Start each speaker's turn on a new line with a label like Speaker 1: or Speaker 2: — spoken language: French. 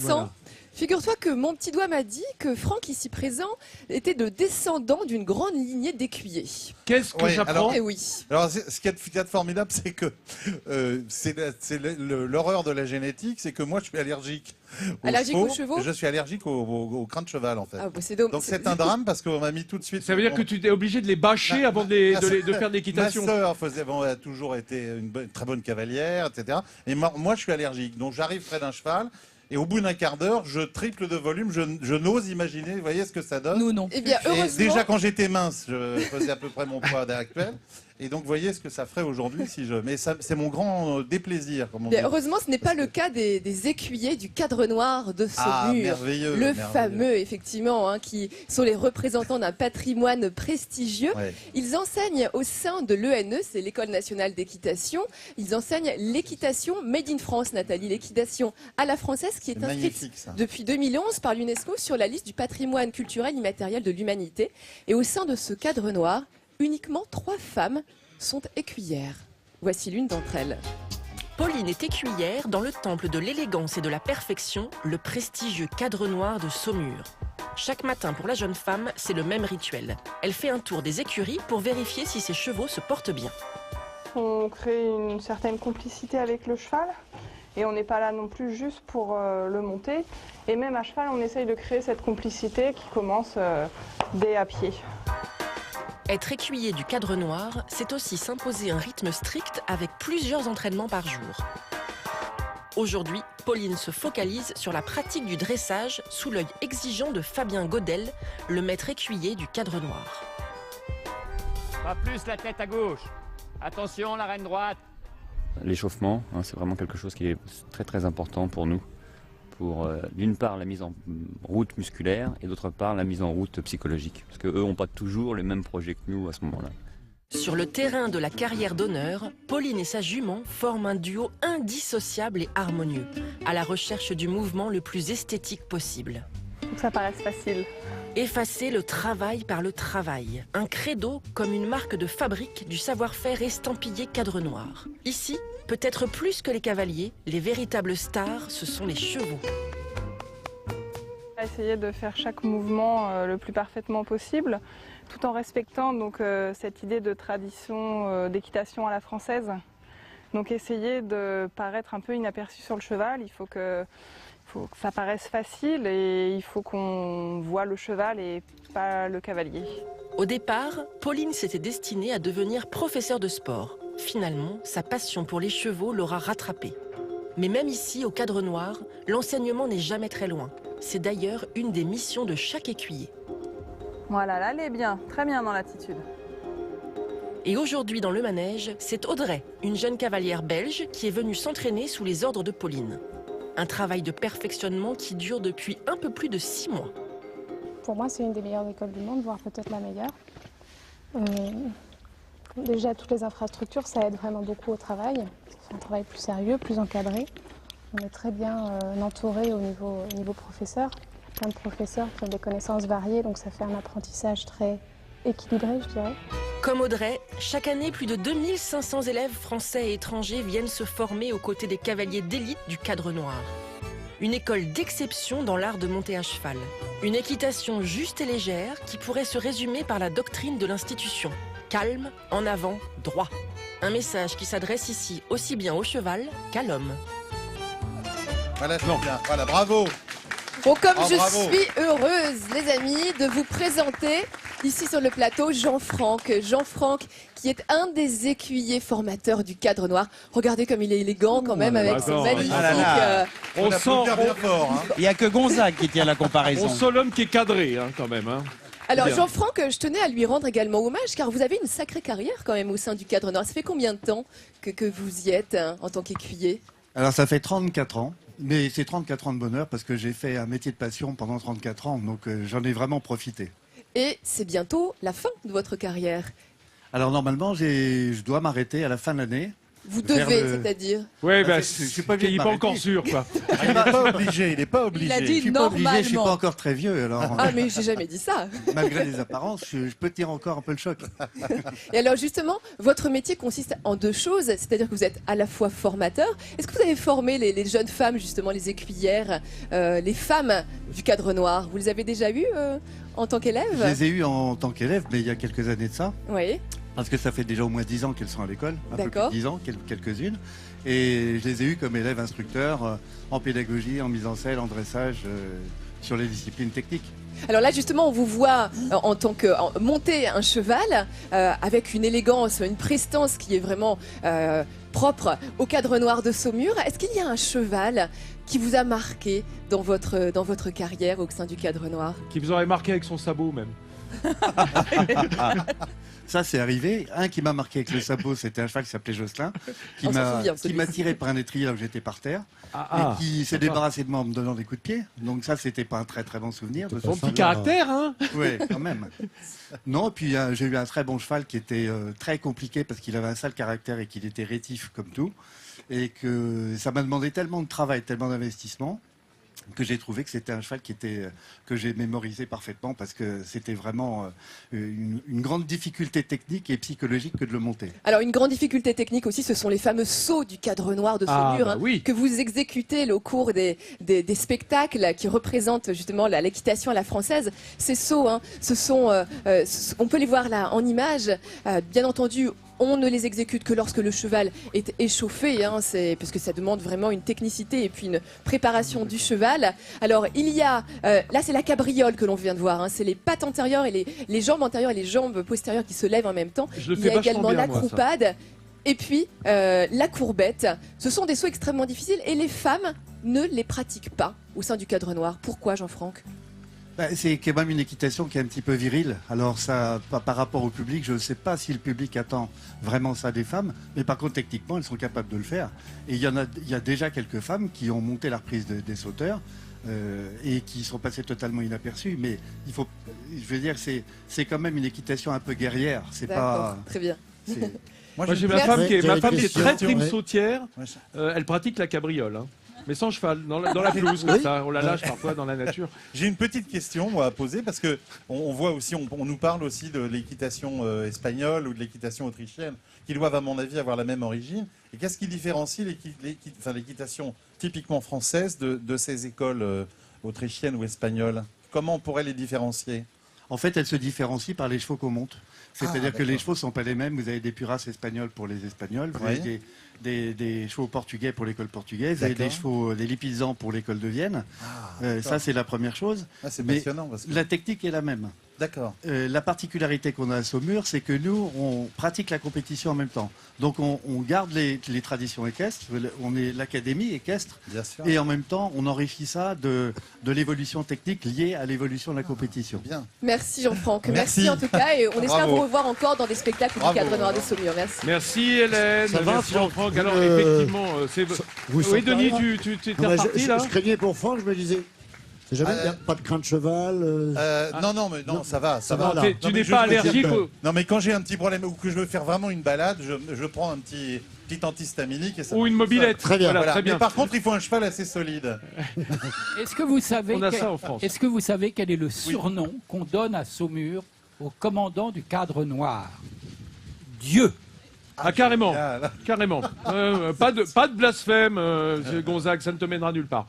Speaker 1: Voilà.
Speaker 2: Figure-toi que mon petit doigt m'a dit que Franck, ici présent, était le descendant d'une grande lignée d'écuyers.
Speaker 1: Qu'est-ce que j'apprends?
Speaker 2: Eh oui.
Speaker 3: Alors, ce qu'il y a de formidable, c'est que l'horreur de la génétique, c'est que moi, je suis allergique
Speaker 2: aux chevaux.
Speaker 3: Je suis allergique au cran de cheval, en fait.
Speaker 2: Ah, bah,
Speaker 3: donc c'est un drame parce qu'on m'a mis tout de suite.
Speaker 1: Ça veut dire que tu es obligé de les bâcher avant de faire de l'équitation.
Speaker 3: Ma sœur a toujours été une très bonne cavalière, etc. Et moi, je suis allergique. Donc, j'arrive près d'un cheval. Et au bout d'un quart d'heure, je triple de volume, je n'ose imaginer, vous voyez ce que ça donne?
Speaker 4: Nous, non.
Speaker 2: Eh bien, heureusement...
Speaker 3: Déjà, quand j'étais mince, je faisais à peu près mon poids actuel. Et donc, vous voyez ce que ça ferait aujourd'hui si je... Mais c'est mon grand déplaisir, comme on dit.
Speaker 2: Heureusement, ce n'est pas le cas des écuyers du Cadre Noir de Saumur.
Speaker 3: Merveilleux,
Speaker 2: le
Speaker 3: merveilleux.
Speaker 2: fameux, effectivement, qui sont les représentants d'un patrimoine prestigieux.
Speaker 3: Ouais.
Speaker 2: Ils enseignent au sein de l'ENE, c'est l'École nationale d'équitation. Ils enseignent l'équitation made in France, Nathalie, l'équitation à la française qui est inscrite depuis 2011 par l'UNESCO sur la liste du patrimoine culturel immatériel de l'humanité. Et au sein de ce Cadre Noir, uniquement 3 femmes sont écuyères. Voici l'une d'entre elles.
Speaker 5: Pauline est écuyère dans le temple de l'élégance et de la perfection, le prestigieux Cadre Noir de Saumur. Chaque matin pour la jeune femme, c'est le même rituel. Elle fait un tour des écuries pour vérifier si ses chevaux se portent bien.
Speaker 6: On crée une certaine complicité avec le cheval et on n'est pas là non plus juste pour le monter. Et même à cheval, on essaye de créer cette complicité qui commence dès à pied.
Speaker 5: Être écuyer du Cadre Noir, c'est aussi s'imposer un rythme strict avec plusieurs entraînements par jour. Aujourd'hui, Pauline se focalise sur la pratique du dressage sous l'œil exigeant de Fabien Godel, le maître écuyer du Cadre Noir.
Speaker 7: Pas plus la tête à gauche. Attention, la reine droite.
Speaker 8: L'échauffement, c'est vraiment quelque chose qui est très très important pour nous. Pour d'une part la mise en route musculaire et d'autre part la mise en route psychologique. Parce qu'eux n'ont pas toujours les mêmes projets que nous à ce moment-là.
Speaker 5: Sur le terrain de la carrière d'honneur, Pauline et sa jument forment un duo indissociable et harmonieux, à la recherche du mouvement le plus esthétique possible.
Speaker 6: Faut que ça paraisse facile.
Speaker 5: Effacer le travail par le travail. Un credo comme une marque de fabrique du savoir-faire estampillé Cadre Noir. Ici, peut-être plus que les cavaliers, les véritables stars, ce sont les chevaux.
Speaker 6: Essayer de faire chaque mouvement le plus parfaitement possible, tout en respectant donc, cette idée de tradition d'équitation à la française. Donc essayer de paraître un peu inaperçu sur le cheval, il faut que ça paraisse facile et il faut qu'on voit le cheval et pas le cavalier.
Speaker 5: Au départ, Pauline s'était destinée à devenir professeure de sport. Finalement, sa passion pour les chevaux l'aura rattrapée. Mais même ici, au Cadre Noir, l'enseignement n'est jamais très loin. C'est d'ailleurs une des missions de chaque écuyer.
Speaker 6: Voilà, là elle est bien, très bien dans l'attitude.
Speaker 5: Et aujourd'hui dans le manège, c'est Audrey, une jeune cavalière belge qui est venue s'entraîner sous les ordres de Pauline. Un travail de perfectionnement qui dure depuis un peu plus de 6 mois.
Speaker 9: Pour moi, c'est une des meilleures écoles du monde, voire peut-être la meilleure. Déjà, toutes les infrastructures, ça aide vraiment beaucoup au travail. Ça fait un travail plus sérieux, plus encadré. On est très bien entouré au niveau professeur. Plein de professeurs qui ont des connaissances variées, donc ça fait un apprentissage très équilibré, je dirais.
Speaker 5: Comme Audrey, chaque année, plus de 2500 élèves français et étrangers viennent se former aux côtés des cavaliers d'élite du Cadre Noir. Une école d'exception dans l'art de monter à cheval. Une équitation juste et légère qui pourrait se résumer par la doctrine de l'institution. Calme, en avant, droit. Un message qui s'adresse ici aussi bien au cheval qu'à l'homme.
Speaker 3: Voilà, voilà, bravo.
Speaker 2: Bon, comme je suis heureuse, les amis, de vous présenter ici sur le plateau Jean-Franck. Jean-Franck, qui est un des écuyers formateurs du Cadre Noir. Regardez comme il est élégant quand même avec ce magnifique...
Speaker 1: On sent
Speaker 3: bien fort. Hein.
Speaker 10: Il n'y a que Gonzague qui tient la comparaison.
Speaker 1: On sent l'homme qui est cadré quand même.
Speaker 2: Alors Jean-Franck, je tenais à lui rendre également hommage car vous avez une sacrée carrière quand même au sein du Cadre Noir. Ça fait combien de temps que vous y êtes en tant qu'écuyer?
Speaker 11: Alors ça fait 34 ans. Mais c'est 34 ans de bonheur parce que j'ai fait un métier de passion pendant 34 ans, donc j'en ai vraiment profité.
Speaker 2: Et c'est bientôt la fin de votre carrière.
Speaker 11: Alors normalement, je dois m'arrêter à la fin de l'année,
Speaker 2: Vous
Speaker 11: vers
Speaker 2: devez,
Speaker 11: le-
Speaker 2: c'est-à-dire
Speaker 1: Ouais,
Speaker 11: je suis pas
Speaker 1: il
Speaker 11: obligé
Speaker 1: n'est
Speaker 11: de
Speaker 1: pas encore
Speaker 11: m'arrêter.
Speaker 1: sûr, quoi.
Speaker 3: Il n'est pas obligé, il n'est pas obligé.
Speaker 4: Il a dit
Speaker 11: Je suis pas obligé, je suis pas
Speaker 4: normalement.
Speaker 11: encore très vieux, alors
Speaker 2: Ah, mais j'ai jamais dit ça.
Speaker 11: malgré les apparences, je peux tenir encore un peu le choc.
Speaker 2: Et alors justement, votre métier consiste en deux choses, c'est-à-dire que vous êtes à la fois formateur. Est-ce que vous avez formé les jeunes femmes, justement, les écuyères, les femmes du cadre noir? Vous les avez déjà eues en tant
Speaker 11: Je
Speaker 2: qu'élèves?
Speaker 11: les ai eus en tant qu'élève, mais il y a quelques années de ça.
Speaker 2: Oui.
Speaker 11: Parce que ça fait déjà au moins 10 ans qu'elles sont à l'école, un peu plus
Speaker 2: D'accord.
Speaker 11: de 10 ans, quelques-unes. Et je les ai eues comme élèves instructeurs en pédagogie, en mise en scène, en dressage, sur les disciplines techniques.
Speaker 2: Alors là, justement, on vous voit en tant que monter un cheval avec une élégance, une prestance qui est vraiment propre au cadre noir de Saumur. Est-ce qu'il y a un cheval qui vous a marqué dans votre carrière au sein du cadre noir?
Speaker 1: Qui vous aurait marqué avec son sabot, même.
Speaker 11: Ça, c'est arrivé. Un qui m'a marqué avec le sabot, c'était un cheval qui s'appelait Jocelyn, qui
Speaker 2: On s'en
Speaker 11: m'a
Speaker 2: souvient,
Speaker 11: qui m'a tiré par un étrier là où j'étais par terre, et qui s'est débarrassé de moi en me donnant des coups de pied. Donc ça, c'était pas un très très bon souvenir. De
Speaker 1: Son petit caractère, hein.
Speaker 11: Oui, quand même. Non, et puis j'ai eu un très bon cheval qui était très compliqué parce qu'il avait un sale caractère et qu'il était rétif comme tout. Et que ça m'a demandé tellement de travail, tellement d'investissement, que j'ai trouvé que c'était un cheval que j'ai mémorisé parfaitement parce que c'était vraiment une grande difficulté technique et psychologique que de le monter.
Speaker 2: Alors une grande difficulté technique aussi, ce sont les fameux sauts du cadre noir de Saumur que vous exécutez au cours des spectacles qui représentent justement l'équitation à la française. Ces sauts, ce sont, on peut les voir là en images, bien entendu. On ne les exécute que lorsque le cheval est échauffé, parce que ça demande vraiment une technicité et puis une préparation du cheval. Alors il y a, là c'est la cabriole que l'on vient de voir, c'est les pattes antérieures et les jambes antérieures et les jambes postérieures qui se lèvent en même temps. Il y a également la croupade et puis la courbette. Ce sont des sauts extrêmement difficiles et les femmes ne les pratiquent pas au sein du cadre noir. Pourquoi, Jean-Franck ?
Speaker 11: C'est quand même une équitation qui est un petit peu virile. Alors ça, par rapport au public, je ne sais pas si le public attend vraiment ça des femmes, mais par contre techniquement, elles sont capables de le faire. Et il y a déjà quelques femmes qui ont monté la reprise des sauteurs et qui sont passées totalement inaperçues. Mais je veux dire, c'est quand même une équitation un peu guerrière. C'est pas
Speaker 2: très bien.
Speaker 1: Moi j'ai ma femme qui est très prime sautière. Elle pratique la cabriole. Mais sans cheval, dans la pelouse, comme ça. On la lâche parfois dans la nature.
Speaker 3: J'ai une petite question à poser parce que on voit aussi, on nous parle aussi de l'équitation espagnole ou de l'équitation autrichienne, qui doivent, à mon avis, avoir la même origine. Et qu'est-ce qui différencie l'équitation typiquement française de ces écoles autrichiennes ou espagnoles? Comment on pourrait les différencier?
Speaker 11: En fait, elles se différencient par les chevaux qu'on monte. C'est-à-dire que les chevaux ne sont pas les mêmes. Vous avez des Puras espagnols pour les Espagnols, vous avez des chevaux portugais pour l'école portugaise, vous avez des chevaux, des Lipizzans pour l'école de Vienne. Ça, c'est la première chose.
Speaker 3: C'est passionnant. Parce que...
Speaker 11: La technique est la même.
Speaker 3: D'accord.
Speaker 11: La particularité qu'on a à Saumur, c'est que nous, on pratique la compétition en même temps. Donc, on garde les traditions équestres. On est l'académie équestre.
Speaker 3: Bien sûr.
Speaker 11: Et en même temps, on enrichit ça de l'évolution technique liée à l'évolution de la compétition.
Speaker 3: Bien.
Speaker 2: Merci Jean-Franck. Merci en tout cas. Et on espère vous revoir encore dans des spectacles du cadre noir de Saumur. Merci.
Speaker 1: Merci Hélène.
Speaker 12: Ça va,
Speaker 1: merci Jean-Franck. Alors effectivement, c'est... Oui Denis, tu t'es reparti là?
Speaker 12: Je craignais pour Franck, je me disais... C'est jamais pas de crin de cheval
Speaker 3: Non, ça va.
Speaker 1: Tu n'es pas allergique
Speaker 3: Non, mais quand j'ai un petit problème ou que je veux faire vraiment une balade, je prends un petit antihistaminique. Et ça
Speaker 1: ou une mobilette.
Speaker 12: Très bien.
Speaker 3: Voilà.
Speaker 1: Très bien.
Speaker 3: Mais par contre, il faut un cheval assez solide.
Speaker 4: Est-ce que vous savez
Speaker 1: On a ça en France.
Speaker 4: Est-ce que vous savez quel est le surnom qu'on donne à Saumur au commandant du cadre noir? Dieu.
Speaker 1: Ah carrément, carrément. Pas de blasphème, Gonzague, ça ne te mènera nulle part.